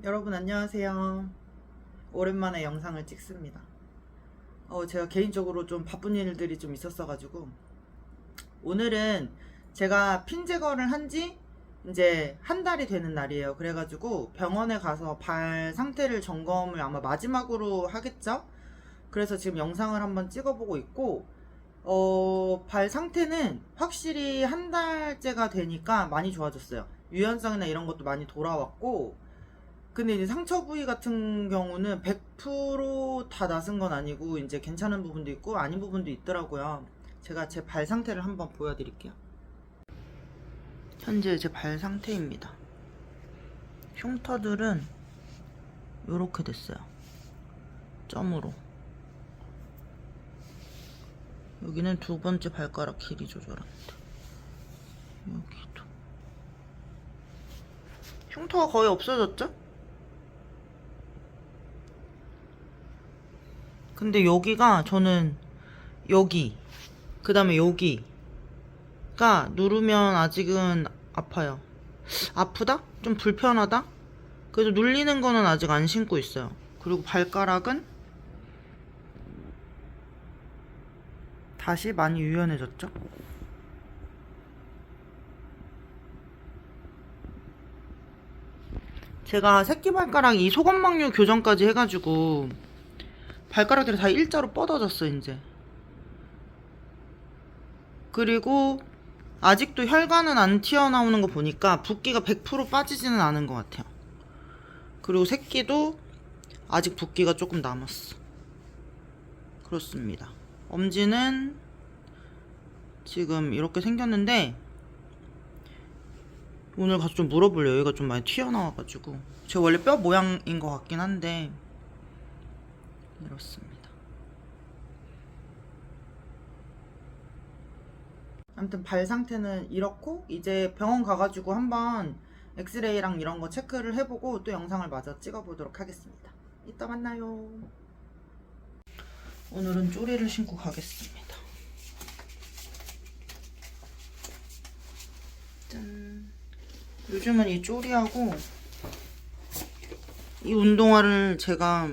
여러분 안녕하세요. 오랜만에 영상을 찍습니다. 제가 개인적으로 좀 바쁜 일들이 좀 있었어가지고 오늘은 제가 핀 제거를 한지 이제 한 달이 되는 날이에요. 그래가지고 병원에 가서 발 상태를 점검을 아마 마지막으로 하겠죠? 그래서 지금 영상을 한번 찍어보고 있고 발 상태는 확실히 한 달째가 되니까 많이 좋아졌어요. 유연성이나 이런 것도 많이 돌아왔고, 근데 이제 상처 부위 같은 경우는 100%다 나은 건 아니고 이제 괜찮은 부분도 있고 아닌 부분도 있더라고요. 제가 제 발 상태를 한번 보여드릴게요. 현재 제 발 상태입니다. 흉터들은 이렇게 됐어요. 점으로. 여기는 두 번째 발가락 길이 조절하는데 여기도 흉터가 거의 없어졌죠? 근데 여기가 저는 여기 그 다음에 여기가 누르면 아직은 아파요. 아프다? 좀 불편하다? 그래도 눌리는 거는 아직 안 신고 있어요. 그리고 발가락은 다시 많이 유연해졌죠? 제가 새끼발가락 이 소금막류 교정까지 해가지고 발가락들이 다 일자로 뻗어졌어 이제. 그리고 아직도 혈관은 안 튀어나오는 거 보니까 붓기가 100% 빠지지는 않은 것 같아요. 그리고 새끼도 아직 붓기가 조금 남았어. 그렇습니다. 엄지는 지금 이렇게 생겼는데 오늘 가서 좀 물어볼래요. 얘가 좀 많이 튀어나와가지고. 제가 원래 뼈 모양인 것 같긴 한데 이렇습니다. 아무튼 발 상태는 이렇고 이제 병원 가가지고 한번 엑스레이랑 이런 거 체크를 해보고 또 영상을 마저 찍어보도록 하겠습니다. 이따 만나요. 오늘은 쪼리를 신고 가겠습니다. 짠. 요즘은 이 쪼리하고 이 운동화를 제가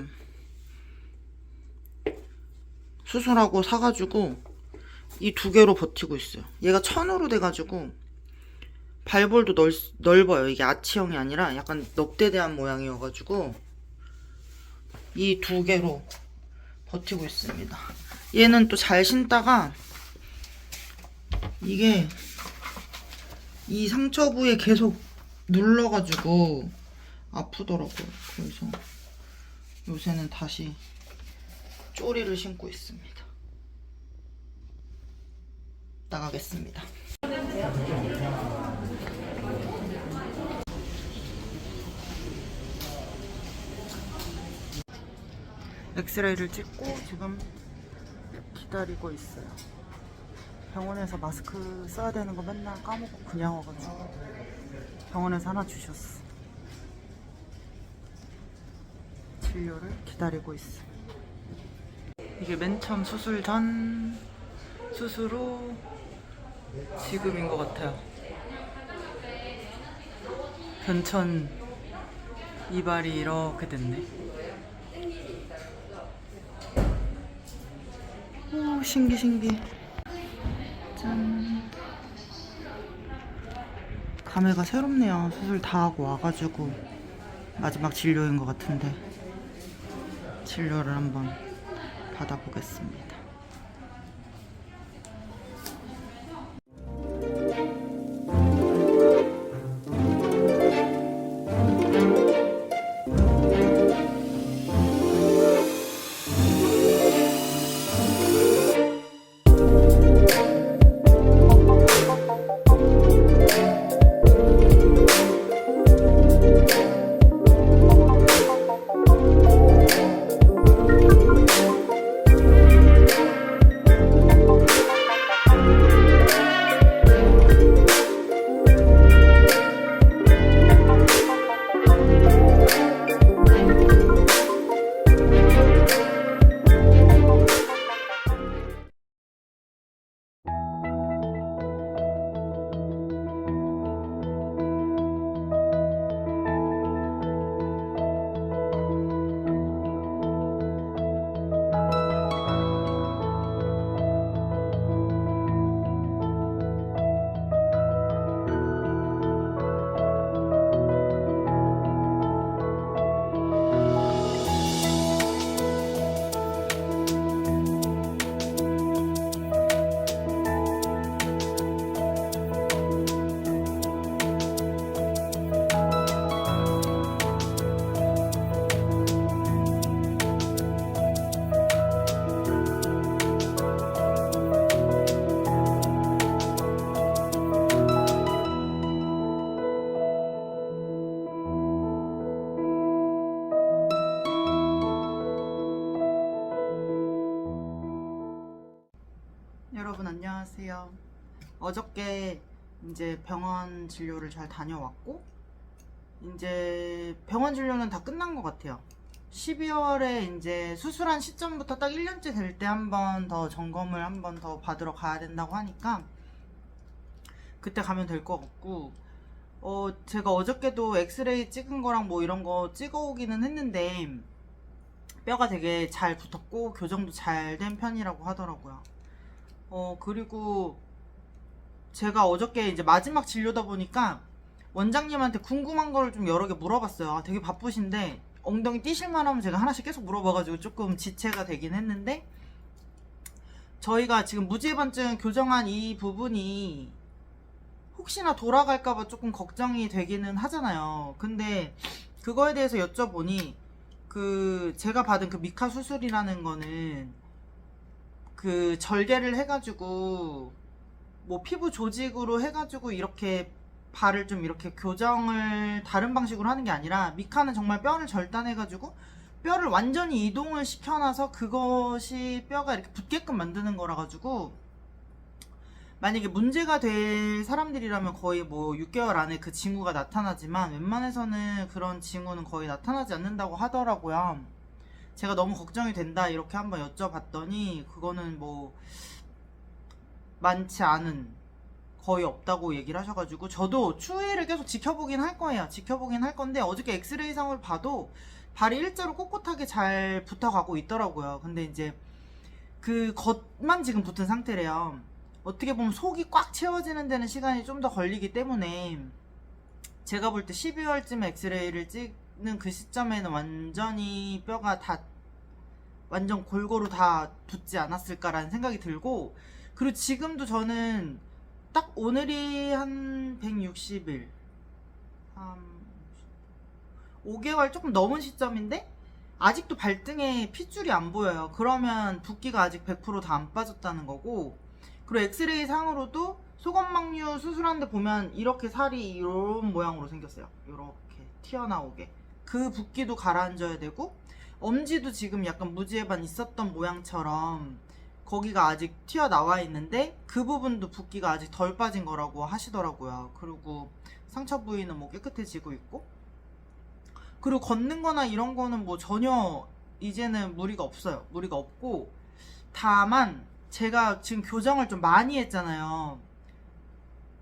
수술하고 사가지고 이 두 개로 버티고 있어요. 얘가 천으로 돼가지고 발볼도 넓어요. 이게 아치형이 아니라 약간 넙대대한 모양이어가지고 이 두 개로 버티고 있습니다. 얘는 또 잘 신다가 이게 이 상처 부위에 계속 눌러가지고 아프더라고요. 그래서 요새는 다시 쪼리를 신고 있습니다. 나가겠습니다. 엑스레이를 찍고 지금 기다리고 있어요. 병원에서 마스크 써야 되는 거 맨날 까먹고 그냥 와가지고 병원에서 하나 주셨어. 진료를 기다리고 있어. 이게 맨 처음 수술 전, 수술 후, 지금인 것 같아요. 변천 이발이 이렇게 됐네. 오, 신기해. 짠. 감회가 새롭네요. 수술 다 하고 와가지고 마지막 진료인 것 같은데 진료를 한번 받아보겠습니다. 안녕하세요. 어저께 이제 병원 진료를 잘 다녀왔고, 이제 병원 진료는 다 끝난 것 같아요. 12월에 이제 수술한 시점부터 딱 1년째 될 때 한 번 더 점검을 한 번 더 받으러 가야 된다고 하니까, 그때 가면 될 것 같고, 제가 어저께도 엑스레이 찍은 거랑 뭐 이런 거 찍어 오기는 했는데, 뼈가 되게 잘 붙었고, 교정도 잘 된 편이라고 하더라고요. 그리고 제가 어저께 이제 마지막 진료다 보니까 원장님한테 궁금한 걸 좀 여러 개 물어봤어요. 아, 되게 바쁘신데 엉덩이 띄실만 하면 제가 하나씩 계속 물어봐가지고 조금 지체가 되긴 했는데, 저희가 지금 무지해반증 교정한 이 부분이 혹시나 돌아갈까봐 조금 걱정이 되기는 하잖아요. 근데 그거에 대해서 여쭤보니, 제가 받은 그 미카 수술이라는 거는 그 절개를 해가지고 뭐 피부 조직으로 해가지고 이렇게 발을 좀 이렇게 교정을 다른 방식으로 하는 게 아니라, 미카는 정말 뼈를 절단해가지고 뼈를 완전히 이동을 시켜놔서 그것이 뼈가 이렇게 붙게끔 만드는 거라 가지고, 만약에 문제가 될 사람들이라면 거의 뭐 6개월 안에 그 징후가 나타나지만 웬만해서는 그런 징후는 거의 나타나지 않는다고 하더라고요. 제가 너무 걱정이 된다 이렇게 한번 여쭤봤더니 그거는 뭐 많지 않은, 거의 없다고 얘기를 하셔가지고, 저도 추이를 계속 지켜보긴 할 거예요. 지켜보긴 할 건데, 어저께 엑스레이상을 봐도 발이 일자로 꼿꼿하게 잘 붙어가고 있더라고요. 근데 이제 그 겉만 지금 붙은 상태래요. 어떻게 보면 속이 꽉 채워지는 데는 시간이 좀 더 걸리기 때문에, 제가 볼 때 12월쯤에 엑스레이를 찍는 그 시점에는 완전히 뼈가 다 완전 골고루 다 붙지 않았을까라는 생각이 들고, 그리고 지금도 저는 딱 오늘이 한 160일, 한 5개월 조금 넘은 시점인데 아직도 발등에 핏줄이 안 보여요. 그러면 붓기가 아직 100% 다 안 빠졌다는 거고, 그리고 엑스레이 상으로도 소검막류 수술하는데 보면 이렇게 살이 이런 모양으로 생겼어요. 이렇게 튀어나오게. 그 붓기도 가라앉아야 되고, 엄지도 지금 약간 무지해반 있었던 모양처럼 거기가 아직 튀어나와 있는데 그 부분도 붓기가 아직 덜 빠진 거라고 하시더라고요. 그리고 상처 부위는 뭐 깨끗해지고 있고, 그리고 걷는 거나 이런 거는 뭐 전혀 이제는 무리가 없어요. 무리가 없고, 다만 제가 지금 교정을 좀 많이 했잖아요.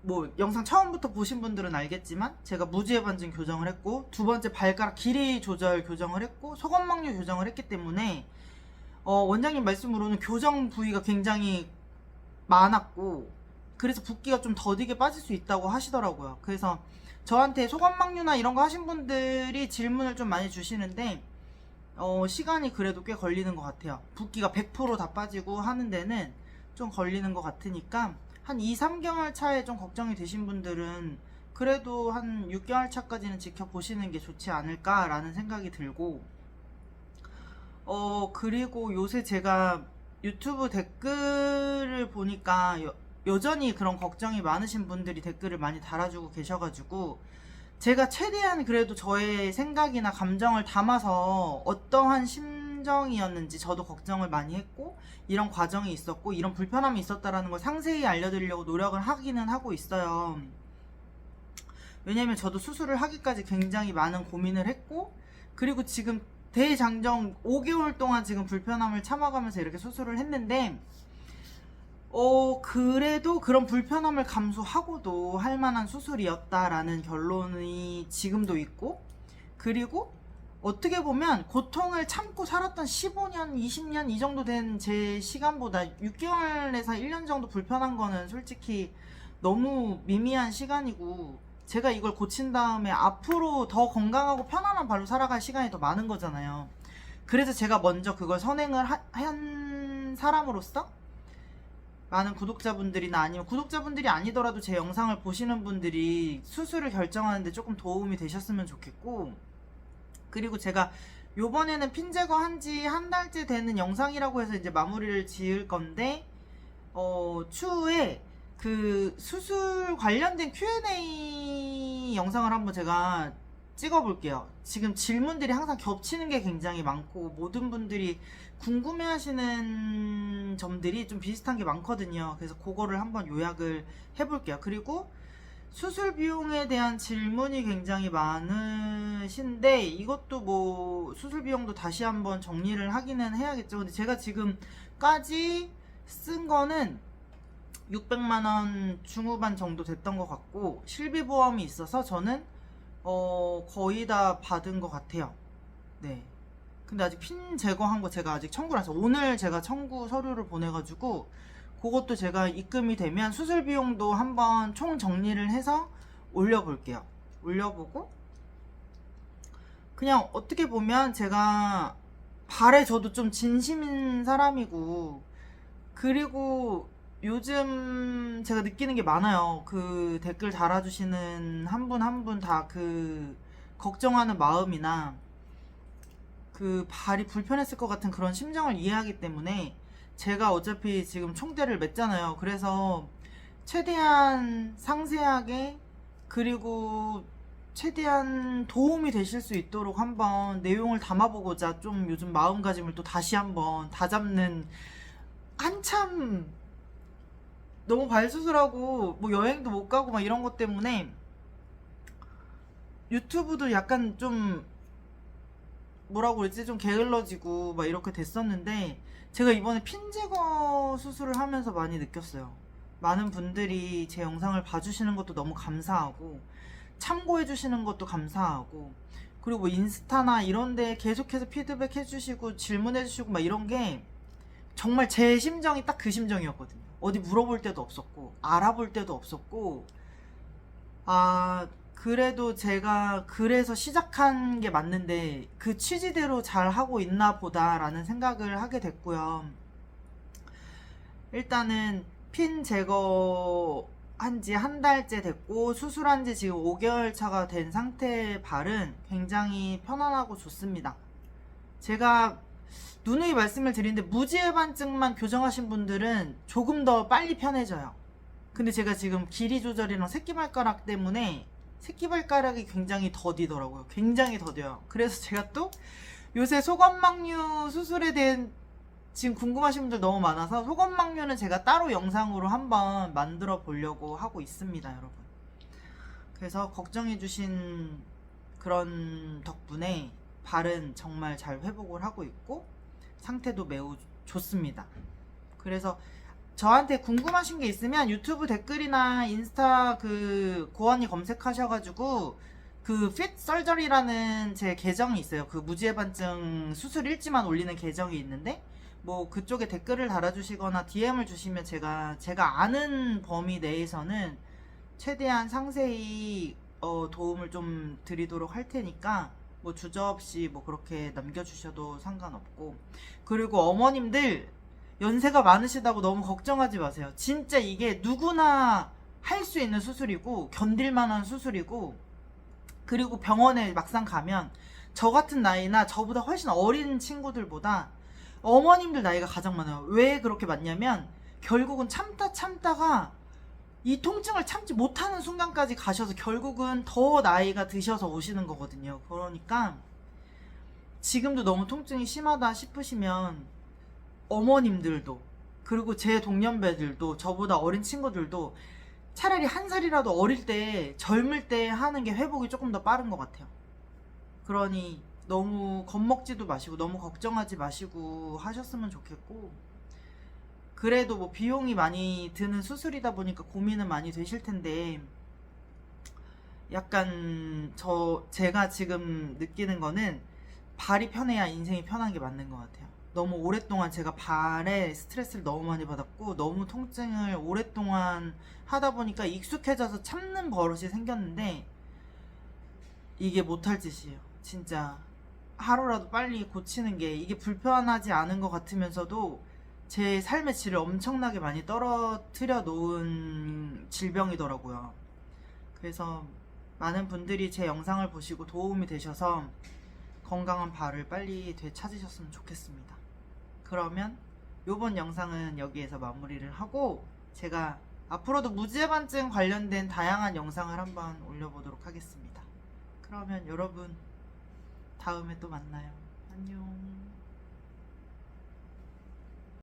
뭐 영상 처음부터 보신 분들은 알겠지만 제가 무지해반증 교정을 했고, 두 번째 발가락 길이 조절 교정을 했고, 소검막류 교정을 했기 때문에 원장님 말씀으로는 교정 부위가 굉장히 많았고, 그래서 붓기가 좀 더디게 빠질 수 있다고 하시더라고요. 그래서 저한테 소검막류나 이런 거 하신 분들이 질문을 좀 많이 주시는데, 시간이 그래도 꽤 걸리는 것 같아요. 붓기가 100%다 빠지고 하는 데는 좀 걸리는 것 같으니까, 한 2, 3개월 차에 좀 걱정이 되신 분들은 그래도 한 6개월 차까지는 지켜보시는 게 좋지 않을까라는 생각이 들고, 그리고 요새 제가 유튜브 댓글을 보니까 여전히 그런 걱정이 많으신 분들이 댓글을 많이 달아주고 계셔가지고, 제가 최대한 그래도 저의 생각이나 감정을 담아서 어떠한 심정이었는지, 저도 걱정을 많이 했고 이런 과정이 있었고 이런 불편함이 있었다라는 걸 상세히 알려드리려고 노력을 하기는 하고 있어요. 왜냐면 저도 수술을 하기까지 굉장히 많은 고민을 했고, 그리고 지금 대장정 5개월 동안 지금 불편함을 참아가면서 이렇게 수술을 했는데, 그래도 그런 불편함을 감수하고도 할 만한 수술이었다라는 결론이 지금도 있고, 그리고 어떻게 보면 고통을 참고 살았던 15년, 20년 이 정도 된 제 시간보다 6개월에서 1년 정도 불편한 거는 솔직히 너무 미미한 시간이고, 제가 이걸 고친 다음에 앞으로 더 건강하고 편안한 발로 살아갈 시간이 더 많은 거잖아요. 그래서 제가 먼저 그걸 선행을 한 사람으로서 많은 구독자분들이나 아니면 구독자분들이 아니더라도 제 영상을 보시는 분들이 수술을 결정하는데 조금 도움이 되셨으면 좋겠고, 그리고 제가 요번에는 핀 제거한 지 한 달째 되는 영상이라고 해서 이제 마무리를 지을 건데, 추후에 그 수술 관련된 Q&A 영상을 한번 제가 찍어볼게요. 지금 질문들이 항상 겹치는 게 굉장히 많고 모든 분들이 궁금해하시는 점들이 좀 비슷한 게 많거든요. 그래서 그거를 한번 요약을 해볼게요. 그리고 수술 비용에 대한 질문이 굉장히 많으신데 이것도 뭐 수술 비용도 다시 한번 정리를 하기는 해야겠죠. 근데 제가 지금까지 쓴 거는 600만원 중후반 정도 됐던 것 같고 실비보험이 있어서 저는 거의 다 받은 것 같아요. 네. 근데 아직 핀 제거한 거 제가 아직 청구를 해서 오늘 제가 청구 서류를 보내가지고 그것도 제가 입금이 되면 수술 비용도 한번 총 정리를 해서 올려볼게요. 올려보고 그냥 어떻게 보면 제가 발에 저도 좀 진심인 사람이고 그리고 요즘 제가 느끼는 게 많아요. 그 댓글 달아주시는 한 분 한 분 다 그 걱정하는 마음이나 그 발이 불편했을 것 같은 그런 심정을 이해하기 때문에 제가 어차피 지금 총대를 맸잖아요. 그래서 최대한 상세하게 그리고 최대한 도움이 되실 수 있도록 한번 내용을 담아보고자 좀 요즘 마음가짐을 또 다시 한번 다잡는 한참 너무 발수술하고 뭐 여행도 못 가고 막 이런 것 때문에 유튜브도 약간 좀 뭐라고 그랬지 좀 게을러지고 막 이렇게 됐었는데 제가 이번에 핀 제거 수술을 하면서 많이 느꼈어요. 많은 분들이 제 영상을 봐주시는 것도 너무 감사하고 참고해 주시는 것도 감사하고 그리고 뭐 인스타나 이런데 계속해서 피드백 해주시고 질문해 주시고 막 이런 게 정말 제 심정이 딱 그 심정이었거든요. 어디 물어볼 때도 없었고 알아볼 때도 없었고 그래도 제가 그래서 시작한 게 맞는데 그 취지대로 잘 하고 있나 보다라는 생각을 하게 됐고요. 일단은 핀 제거 한지 한 달째 됐고 수술한 지 지금 5개월 차가 된 상태의 발은 굉장히 편안하고 좋습니다. 제가 누누이 말씀을 드리는데 무지해반증만 교정하신 분들은 조금 더 빨리 편해져요. 근데 제가 지금 길이 조절이랑 새끼발가락 때문에 새끼발가락이 굉장히 더디더라고요. 굉장히 더뎌요. 그래서 제가 또 요새 소건막류 수술에 대한 지금 궁금하신 분들 너무 많아서 소건막류는 제가 따로 영상으로 한번 만들어 보려고 하고 있습니다, 여러분. 그래서 걱정해주신 그런 덕분에 발은 정말 잘 회복을 하고 있고 상태도 매우 좋습니다. 그래서 저한테 궁금하신 게 있으면 유튜브 댓글이나 인스타 그 고언니 검색하셔가지고 그 핏 썰저리라는 제 계정이 있어요. 그 무지해반증 수술 일지만 올리는 계정이 있는데 뭐 그쪽에 댓글을 달아주시거나 DM을 주시면 제가 아는 범위 내에서는 최대한 상세히 도움을 좀 드리도록 할 테니까 뭐 주저없이 뭐 그렇게 남겨주셔도 상관없고 그리고 어머님들 연세가 많으시다고 너무 걱정하지 마세요. 진짜 이게 누구나 할 수 있는 수술이고 견딜만한 수술이고 그리고 병원에 막상 가면 저 같은 나이나 저보다 훨씬 어린 친구들보다 어머님들 나이가 가장 많아요. 왜 그렇게 많냐면 결국은 참다가 이 통증을 참지 못하는 순간까지 가셔서 결국은 더 나이가 드셔서 오시는 거거든요. 그러니까 지금도 너무 통증이 심하다 싶으시면 어머님들도 그리고 제 동년배들도 저보다 어린 친구들도 차라리 한 살이라도 어릴 때 젊을 때 하는 게 회복이 조금 더 빠른 것 같아요. 그러니 너무 겁먹지도 마시고 너무 걱정하지 마시고 하셨으면 좋겠고 그래도 뭐 비용이 많이 드는 수술이다 보니까 고민은 많이 되실 텐데 약간 제가 지금 느끼는 거는 발이 편해야 인생이 편한 게 맞는 것 같아요. 너무 오랫동안 제가 발에 스트레스를 너무 많이 받았고 너무 통증을 오랫동안 하다 보니까 익숙해져서 참는 버릇이 생겼는데 이게 못할 짓이에요. 진짜 하루라도 빨리 고치는 게 이게 불편하지 않은 것 같으면서도 제 삶의 질을 엄청나게 많이 떨어뜨려 놓은 질병이더라고요. 그래서 많은 분들이 제 영상을 보시고 도움이 되셔서 건강한 발을 빨리 되찾으셨으면 좋겠습니다. 그러면 이번 영상은 여기에서 마무리를 하고 제가 앞으로도 무지해반증 관련된 다양한 영상을 한번 올려보도록 하겠습니다. 그러면 여러분 다음에 또 만나요. 안녕.